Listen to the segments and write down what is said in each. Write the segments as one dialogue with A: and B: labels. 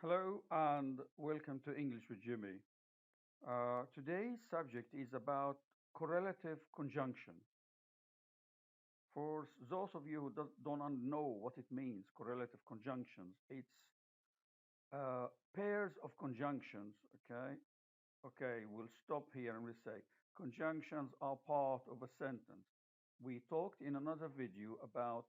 A: Hello and welcome to English with Jimmy. Today's subject is about correlative conjunction. For those of you who don't know what it means, correlative conjunctions, it's pairs of conjunctions. Okay, okay, we'll stop here and we'll say conjunctions are part of a sentence. We talked in another video about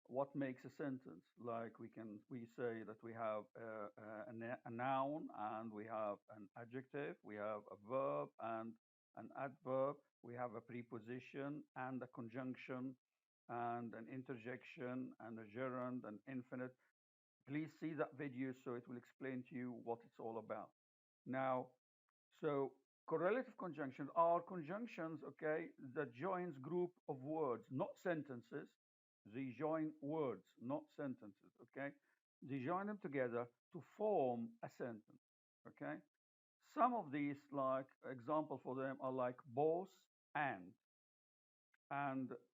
A: what makes a sentence. Like we say that we have a noun and we have an adjective, we have a verb and an adverb, we have a preposition and a conjunction and an interjection and a gerund and infinite. Please see that video so it will explain to you what it's all about. Now, so correlative conjunctions are conjunctions, okay, that joins group of words, not sentences. They join words, not sentences, okay? They join them together to form a sentence, okay? Some of these, like example for them, are like both and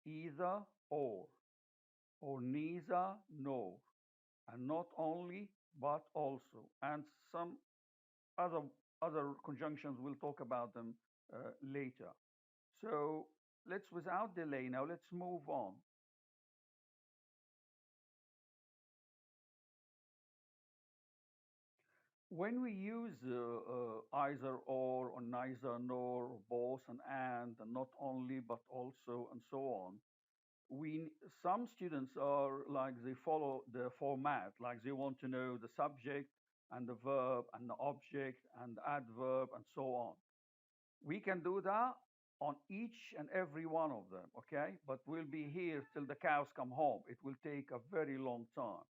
A: either or neither nor, and not only but also, and some other other conjunctions. We'll talk about them later. So let's, without delay, now let's move on. When we use either or neither nor, or both and not only but also, and so on, we some students are like they follow the format, like they want to know the subject and the verb and the object and the adverb and so on. We can do that on each and every one of them, okay? But we'll be here till the cows come home. It will take a very long time.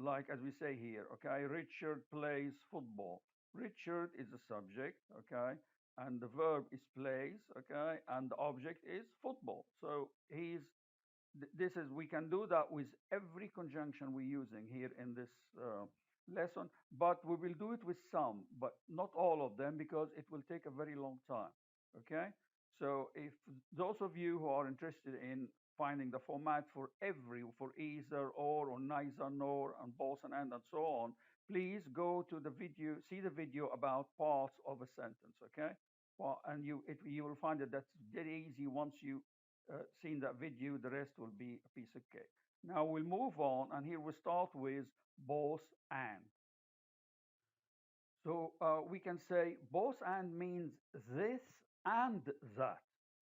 A: Like as we say here, okay? Richard plays football. Richard is the subject, okay? And the verb is plays, okay? And the object is football. So this is, we can do that with every conjunction we're using here in this lesson, but we will do it with some, but not all of them, because it will take a very long time. Okay, so if those of you who are interested in finding the format for either or neither nor and both and so on, please go to the video, see the video about parts of a sentence. Okay, well, and you will find that that's very easy. Once you seen that video, the rest will be a piece of cake. Now we'll move on, and here we start with both and. So we can say both and means this and that.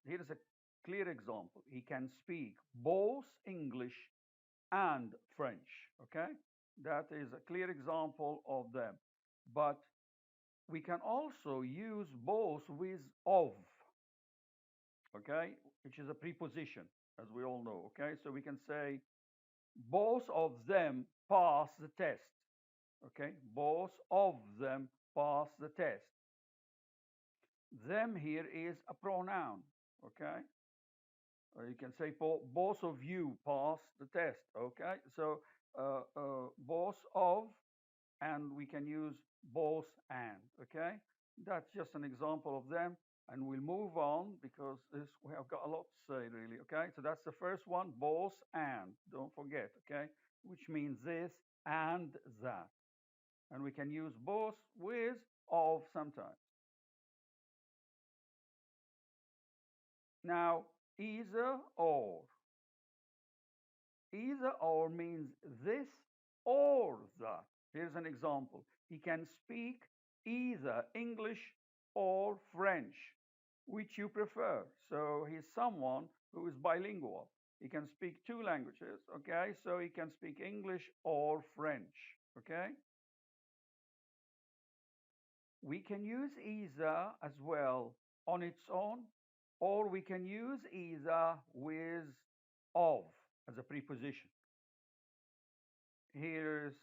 A: Here is a clear example. He can speak both English and French. Okay, that is a clear example of them. But we can also use both with of, okay, which is a preposition, as we all know. Okay, so we can say both of them pass the test. Okay, both of them pass the test. Them here is a pronoun. Okay, or you can say both of you pass the test. Okay, so both of, and we can use both and. Okay, that's just an example of them, and we'll move on because this, we have got a lot to say really. Okay, so that's the first one, both and, don't forget. Okay, which means this and that, and we can use both with of sometimes. Now, either or means this or that. Here's an example. He can speak either English or French, which you prefer. So he's someone who is bilingual. He can speak two languages, okay? So he can speak English or French, okay? We can use either as well on its own, or we can use either with of as a preposition. Here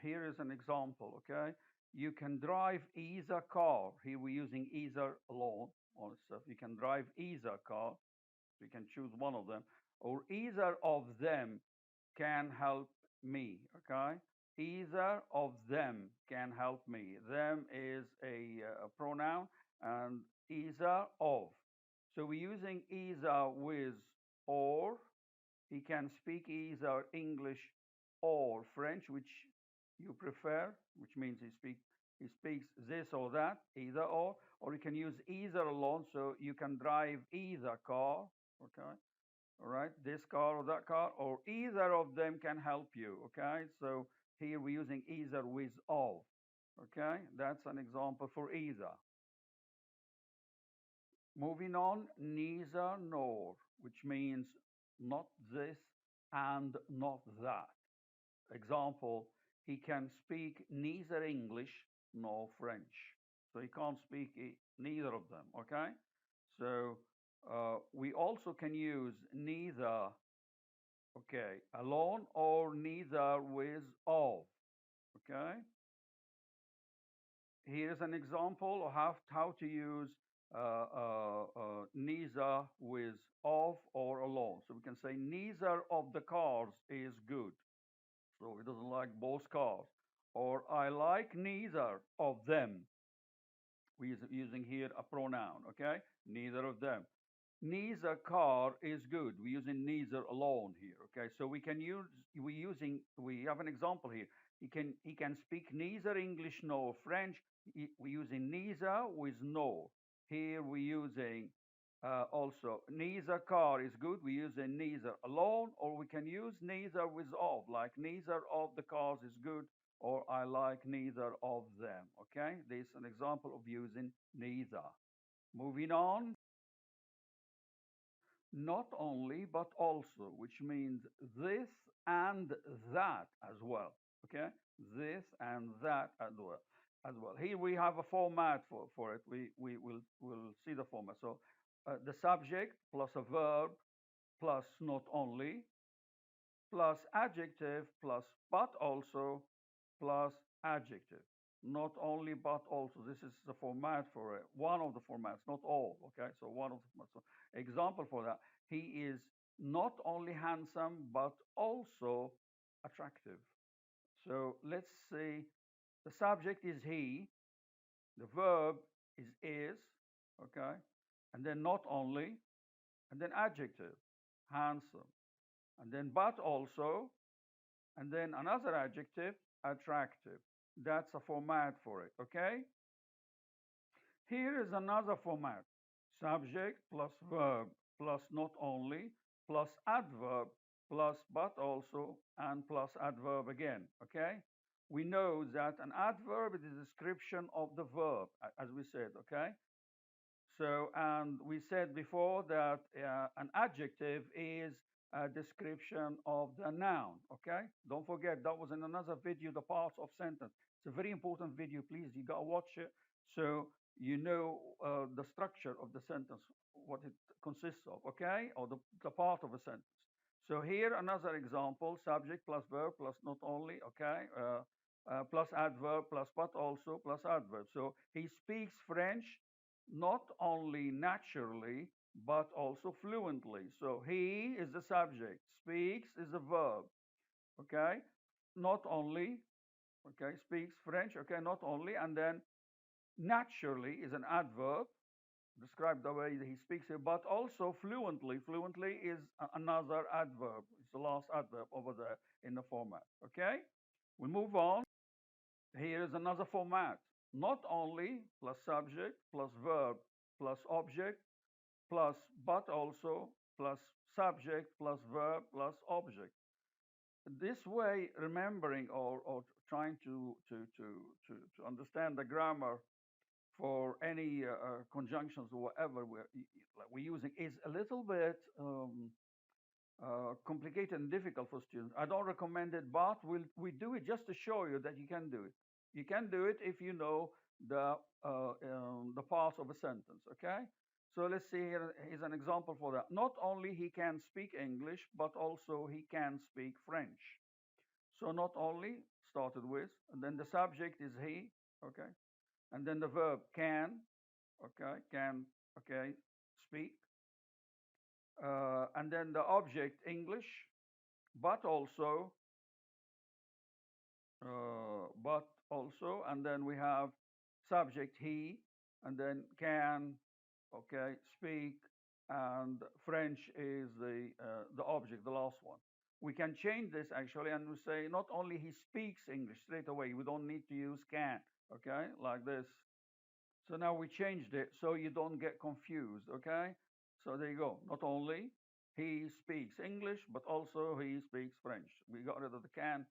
A: is an example. Okay, you can drive either car. Here we're using either alone or stuff. You can drive either car. You can choose one of them, or either of them can help me. Okay, either of them can help me. Them is a pronoun, and either of. So we're using either with or. He can speak either English or French, which you prefer, which means he speaks this or that, either or you can use either alone, so you can drive either car, okay? All right, this car or that car, or either of them can help you, okay? So here we're using either with of, okay? That's an example for either. Moving on, neither nor, which means not this and not that. Example, he can speak neither English nor French. So he can't speak neither of them, okay? So we also can use neither, okay, alone or neither with of, okay? Here's an example of how to use neither with of or alone. So we can say neither of the cars is good. So he doesn't like both cars. Or I like neither of them. We're using here a pronoun, okay? Neither of them. Neither car is good. We're using neither alone here, okay? So we have an example here. He can speak neither English nor French. We're using neither with nor. Here we're using also neither car is good. We're using neither alone, or we can use neither with of, like neither of the cars is good, or I like neither of them, okay? This is an example of using neither. Moving on, not only but also, which means this and that as well, okay? This and that as well. Here we have a format for it. We'll see the format. So the subject plus a verb plus not only plus adjective plus but also plus adjective. Not only but also. This is the format for it. One of the formats, not all. Okay, so one of the formats. So example for that: he is not only handsome but also attractive. So let's see. The subject is he. The verb is. Okay, and then not only, and then adjective, handsome, and then but also, and then another adjective, attractive. That's a format for it, okay? Here is another format. Subject plus verb plus not only plus adverb plus but also and plus adverb again, okay? We know that an adverb is a description of the verb, as we said, okay? So, and we said before that an adjective is a description of the noun, okay? Don't forget, that was in another video, the parts of sentence. It's a very important video, please. You got to watch it so you know the structure of the sentence, what it consists of, okay? Or the part of a sentence. So here, another example, subject plus verb plus not only, okay? Plus adverb plus but also plus adverb. So he speaks French not only naturally, but also fluently. So he is the subject, speaks is a verb, okay? Not only, okay, speaks French, okay, not only, and then naturally is an adverb, describe the way that he speaks it, but also fluently. Fluently is another adverb. It's the last adverb over there in the format, okay? We move on. Here is another format. Not only plus subject plus verb plus object plus but also plus subject plus verb plus object. This way, remembering or trying to understand the grammar for any conjunctions or whatever we're using is a little bit complicated and difficult for students. I don't recommend it, but we do it just to show you that you can do it. You can do it if you know the parts of a sentence. Okay. So let's see here. Here's an example for that. Not only he can speak English, but also he can speak French. So not only started with, and then the subject is he. Okay. And then the verb can. Okay. Can. Okay. Speak. And then the object English, but also, and then we have subject he, and then can, okay, speak, and French is the object, the last one. We can change this actually, and we say not only he speaks English straight away. We don't need to use can. Okay, like this. So now we changed it so you don't get confused. Okay, so there you go. Not only he speaks English, but also he speaks French. We got rid of the can,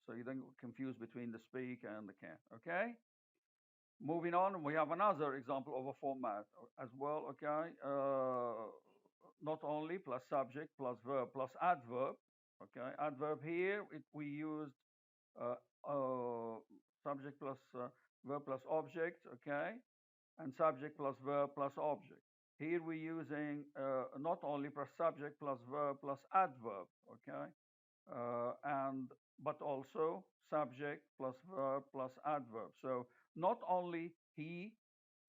A: so you don't get confused between the speak and the can. Okay. Moving on, we have another example of a format as well, okay? Not only plus subject plus verb plus adverb, okay? Adverb here, we used uh, uh, subject plus verb plus object, okay? And subject plus verb plus object. Here we're using not only plus subject plus verb plus adverb, okay? And but also subject plus verb plus adverb. So not only he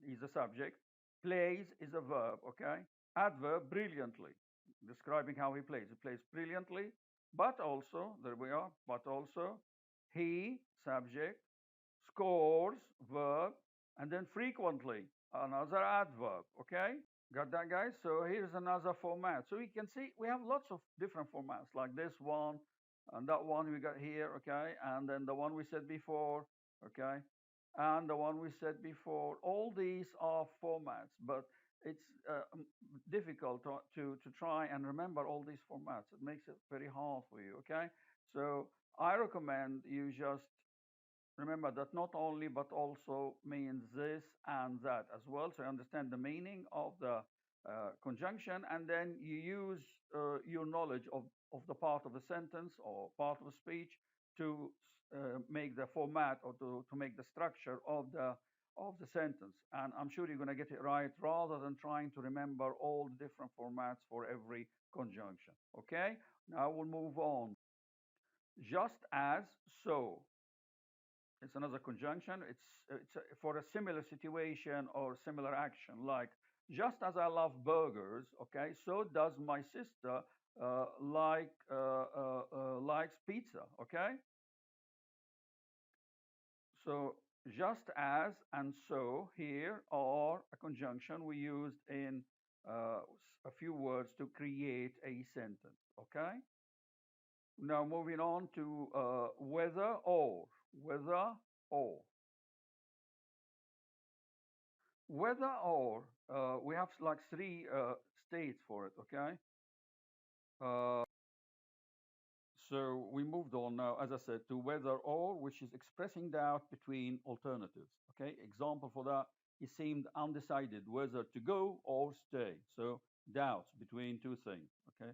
A: is a subject, plays is a verb, okay? Adverb brilliantly, describing how he plays. He plays brilliantly, but also, there we are, but also he, subject, scores, verb, and then frequently, another adverb, okay? Got that, guys? So here's another format. So we can see we have lots of different formats like this one and that one we got here, okay? And then the one we said before, okay? And the one we said before. All these are formats, but it's difficult to try and remember all these formats. It makes it very hard for you, okay? So I recommend you just remember that not only but also means this and that as well. So you understand the meaning of the conjunction, and then you use your knowledge of the part of the sentence or part of the speech to make the format or to make the structure of the sentence. And I'm sure you're going to get it right rather than trying to remember all the different formats for every conjunction. Okay, now we'll move on. Just as, so. It's another conjunction. It's for a similar situation or similar action. Like, just as I love burgers, okay, so does my sister likes pizza, okay. So just as and so here are a conjunction we used in a few words to create a sentence, okay. Now moving on to whether or, whether or. Whether or, we have like three states for it, okay? Uh, so we moved on now, as I said, to whether or, which is expressing doubt between alternatives, okay? Example for that, he seemed undecided whether to go or stay. So doubts between two things, okay?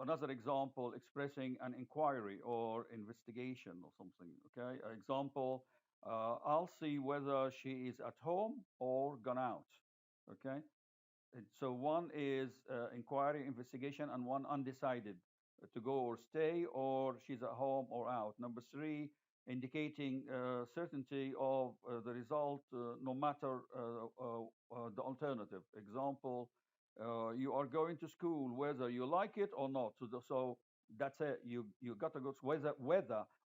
A: Another example expressing an inquiry or investigation or something, okay? Example, I'll see whether she is at home or gone out, okay? So one is inquiry, investigation, and one undecided to go or stay, or she's at home or out. Number three, indicating certainty of the result, no matter the alternative. Example, you are going to school whether you like it or not. So that's it. You got to go to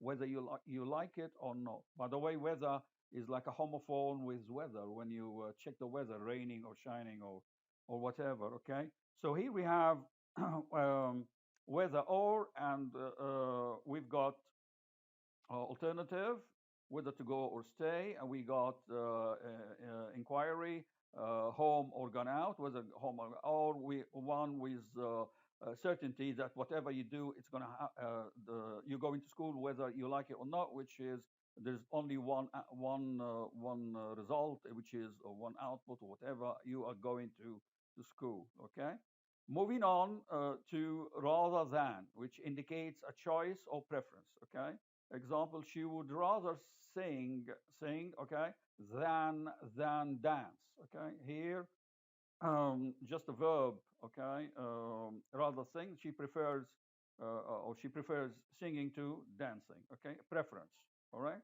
A: whether you like it or not. By the way, weather is like a homophone with weather when you check the weather, raining or shining or whatever. Okay. So here we have whether or, and we've got alternative, whether to go or stay, and we got inquiry, home or gone out, whether home or we one with certainty that whatever you do, it's going to you're going to school whether you like it or not, which is there's only one result, which is one output or whatever you are going to school. Okay. Moving on to rather than, which indicates a choice or preference. Okay. Example, she would rather sing, okay, than dance. Okay. Here, just a verb, okay. Rather sing, she prefers singing to dancing. Okay. Preference. All right.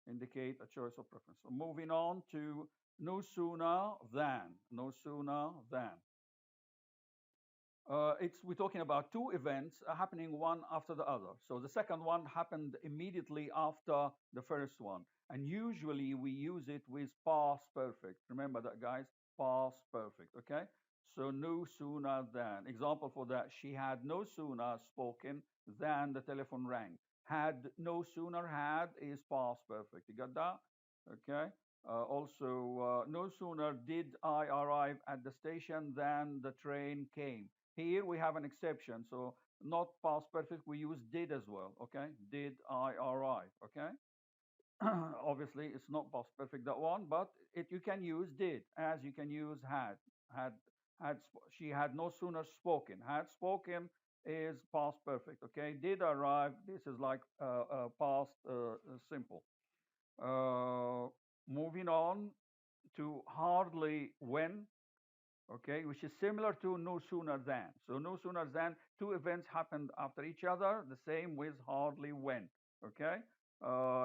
A: Indicate a choice or preference. So moving on to no sooner than, no sooner than. We're talking about two events happening one after the other. So the second one happened immediately after the first one, and usually we use it with past perfect. Remember that, guys, past perfect. Okay. So no sooner than. Example for that, she had no sooner spoken than the telephone rang. Had no sooner had is past perfect. You got that? Okay. Also, no sooner did I arrive at the station than the train came. Here we have an exception. So not past perfect, we use did as well. Okay. Did I arrive? Okay. Obviously it's not past perfect that one, but you can use did as you can use had she had no sooner spoken. Had spoken is past perfect. Okay, did arrive, this is like past simple. uh, Moving on to hardly when. Okay, which is similar to no sooner than. So no sooner than, two events happened after each other, the same with hardly when. Okay,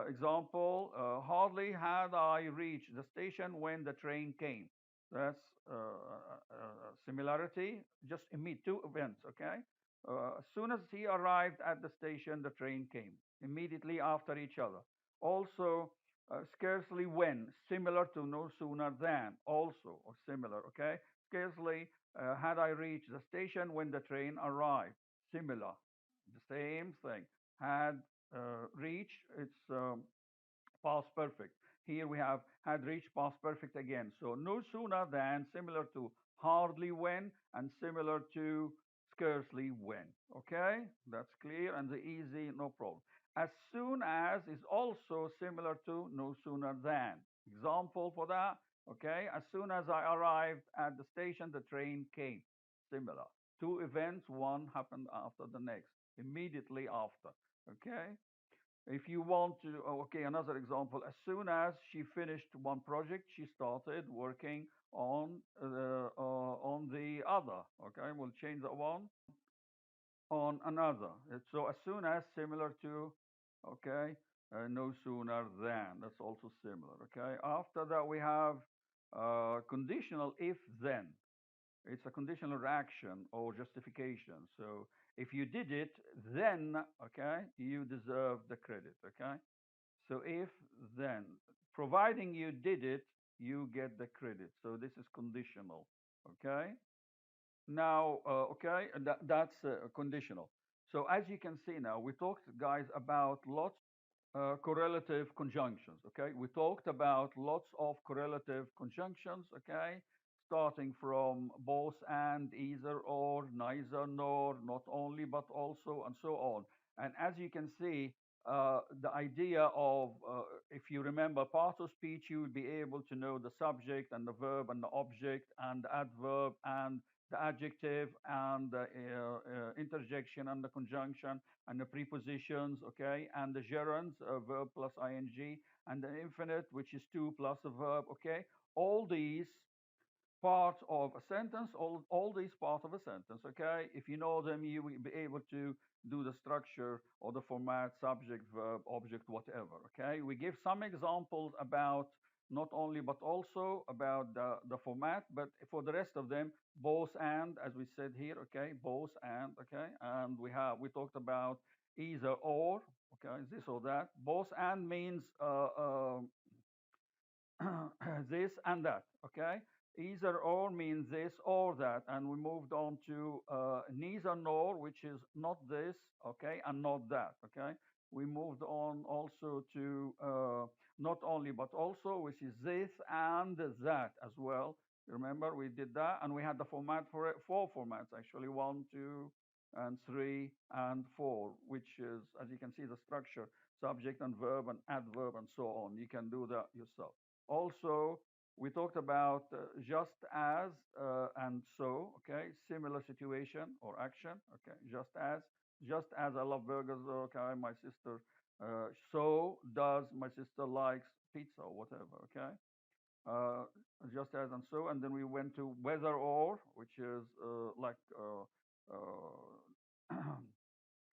A: example, hardly had I reached the station when the train came. That's similarity, just immediate two events. Okay, as soon as he arrived at the station, the train came immediately after each other. Also, scarcely when, similar to no sooner than, also or similar. Okay, scarcely had I reached the station when the train arrived. Similar, the same thing. Had reached, it's past perfect. Here we have had reached past perfect again. So no sooner than, similar to hardly when, and similar to scarcely when. Okay, that's clear and the easy, no problem. As soon as is also similar to no sooner than. Example for that. Okay, as soon as I arrived at the station, the train came. Similar. Two events, one happened after the next, immediately after. Okay. If you want to, okay, another example. As soon as she finished one project, she started working on the other. Okay, we'll change that one on another. So as soon as, similar to. Okay, no sooner than. That's also similar. Okay. After that, we have conditional if then. It's a conditional reaction or justification. So if you did it, then, okay, you deserve the credit. Okay. So if then, providing you did it, you get the credit. So this is conditional. Okay. Now, okay, that's conditional. So as you can see now, we talked, guys, about lots correlative conjunctions. Okay, we talked about lots of correlative conjunctions. Okay, starting from both and, either or, neither nor, not only but also, and so on. And as you can see, the idea of, if you remember part of speech, you will be able to know the subject and the verb and the object and the adverb and the adjective and the interjection and the conjunction and the prepositions, okay, and the gerunds, verb plus ing, and the infinite, which is to plus a verb, okay. All these parts of a sentence, all these parts of a sentence, okay. If you know them, you will be able to do the structure or the format, subject, verb, object, whatever, okay. We give some examples about not only but also about the format, but for the rest of them, both and, as we said here, okay, both and, okay. And we talked about either or, okay, this or that. Both and means this and that, okay? Either or means this or that. And we moved on to neither nor, which is not this, okay, and not that, okay? We moved on also to not only but also, which is this and that as well. Remember, we did that, and we had the format for it, four formats actually: one, two, and three, and four, which is, as you can see, the structure: subject and verb and adverb and so on. You can do that yourself. Also, we talked about just as and so, okay, similar situation or action, okay, just as I love burgers, okay, my sister, so does my sister likes pizza or whatever, okay, uh, just as and so, and then we went to whether or, which is like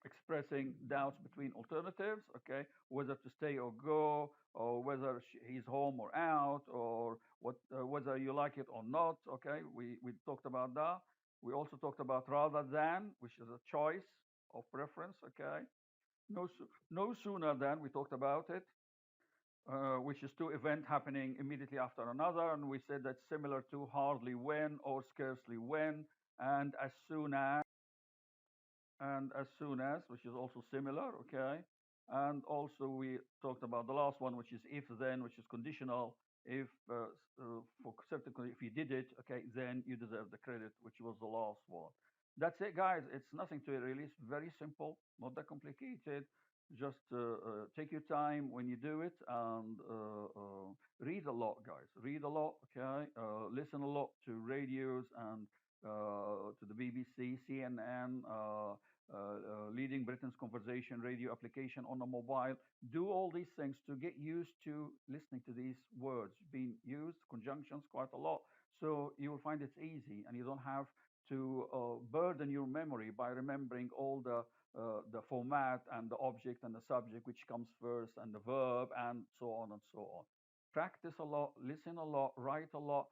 A: expressing doubts between alternatives, okay, whether to stay or go, or whether he's home or out, or what, whether you like it or not, okay. We talked about that. We also talked about rather than, which is a choice of preference, okay. No sooner than, we talked about it. which is two events happening immediately after another. And we said that's similar to hardly when or scarcely when, and as soon as, which is also similar, okay? And also we talked about the last one, which is if then, which is conditional. If for certain, if you did it, okay, then you deserve the credit, which was the last one. That's it, guys. It's nothing to it really. It's very simple, not that complicated. Just take your time when you do it and read a lot, guys. Read a lot, okay? Listen a lot to radios and to the BBC, CNN, leading Britain's conversation radio application on a mobile. Do all these things to get used to listening to these words being used, conjunctions quite a lot. So you will find it's easy and you don't have to burden your memory by remembering all the format and the object and the subject, which comes first, and the verb, and so on and so on. Practice a lot, listen a lot, write a lot,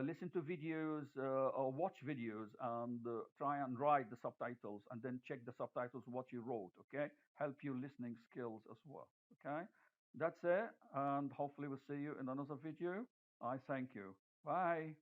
A: listen to videos or watch videos and try and write the subtitles and then check the subtitles what you wrote, okay? Help your listening skills as well, okay? That's it, and hopefully we'll see you in another video. I thank you. Bye.